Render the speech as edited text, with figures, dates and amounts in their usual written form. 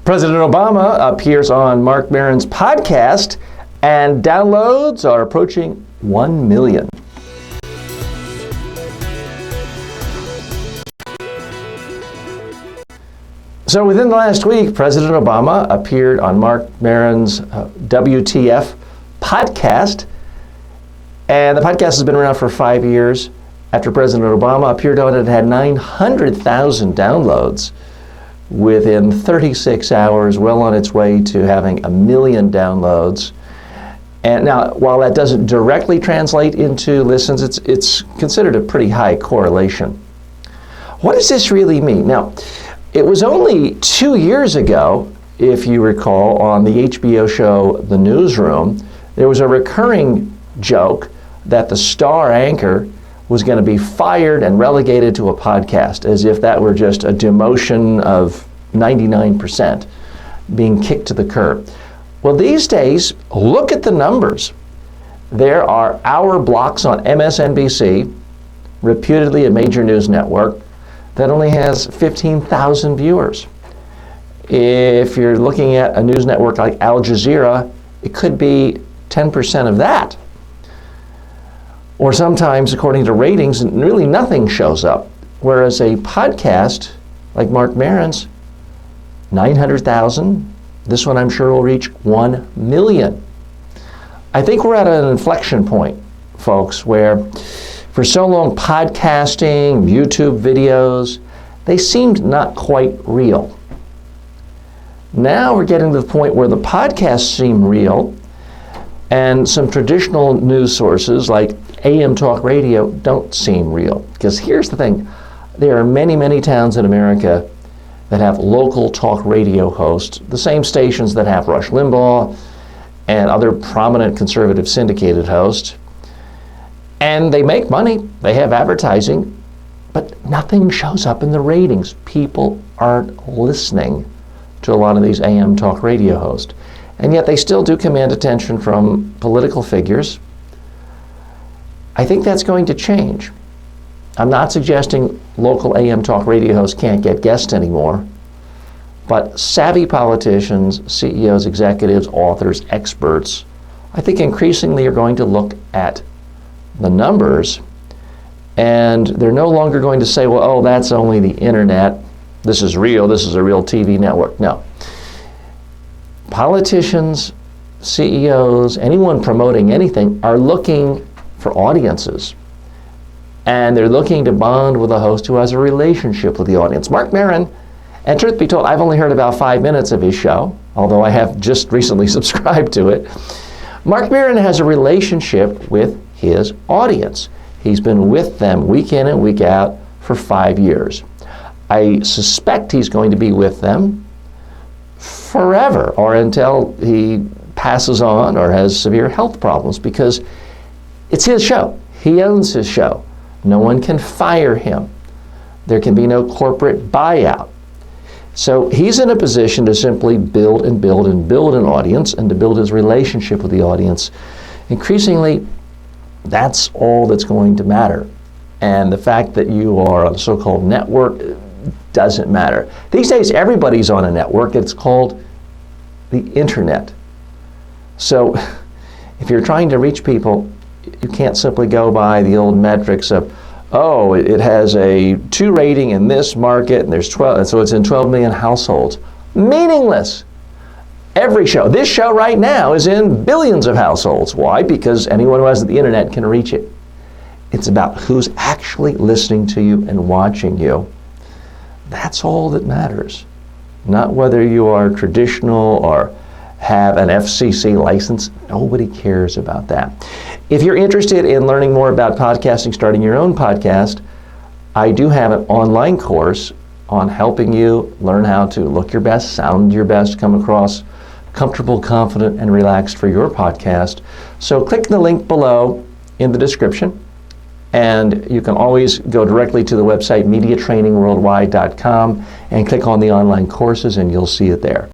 President Obama appears on Marc Maron's podcast, and downloads are approaching 1 million. So within the last week, President Obama appeared on Marc Maron's WTF Podcast, and the podcast has been around for 5 years. After President Obama appeared on it, it had 900,000 downloads within 36 hours, well on its way to having 1 million downloads. And now, while that doesn't directly translate into listens, it's considered a pretty high correlation. What does this really mean? Now, it was only 2 years ago, if you recall, on the HBO show The Newsroom, there was a recurring joke that the star anchor was going to be fired and relegated to a podcast, as if that were just a demotion of 99%, being kicked to the curb. Well, these days, look at the numbers. There are hour blocks on MSNBC, reputedly a major news network, that only has 15,000 viewers. If you're looking at a news network like Al Jazeera, it could be 10% of that. Or sometimes, according to ratings, really nothing shows up. Whereas a podcast like Marc Maron's, 900,000. This one I'm sure will reach 1 million. I think we're at an inflection point, folks, where for so long podcasting, YouTube videos, they seemed not quite real. Now we're getting to the point where the podcasts seem real, and some traditional news sources like AM talk radio don't seem real. Because here's the thing, there are many, many towns in America that have local talk radio hosts, the same stations that have Rush Limbaugh and other prominent conservative syndicated hosts. And they make money, they have advertising, but nothing shows up in the ratings. People aren't listening to a lot of these AM talk radio hosts. And yet they still do command attention from political figures. I think that's going to change. I'm not suggesting local AM talk radio hosts can't get guests anymore, but savvy politicians, CEOs, executives, authors, experts, I think increasingly are going to look at the numbers, and they're no longer going to say, well, oh, that's only the internet. This is real. This is a real TV network. No. Politicians, CEOs, anyone promoting anything are looking for audiences. And they're looking to bond with a host who has a relationship with the audience. Marc Maron, and truth be told, I've only heard about 5 minutes of his show, although I have just recently subscribed to it. Marc Maron has a relationship with his audience. He's been with them week in and week out for 5 years. I suspect he's going to be with them forever, or until he passes on or has severe health problems, because it's his show. He owns his show. No one can fire him. There can be no corporate buyout. So he's in a position to simply build and build and build an audience, and to build his relationship with the audience. Increasingly, that's all that's going to matter. And the fact that you are on a so-called network doesn't matter. These days, everybody's on a network. It's called the internet. So if you're trying to reach people, you can't simply go by the old metrics of, oh, it has a 2 rating in this market, and there's 12, and so it's in 12 million households. Meaningless. Every show, this show right now, is in billions of households. Why? Because anyone who has the internet can reach it. It's about who's actually listening to you and watching you. That's all that matters. Not whether you are traditional or have an FCC license. Nobody cares about that. If you're interested in learning more about podcasting, starting your own podcast, I do have an online course on helping you learn how to look your best, sound your best, come across comfortable, confident, and relaxed for your podcast. So click the link below in the description, and you can always go directly to the website mediatrainingworldwide.com and click on the online courses, and you'll see it there.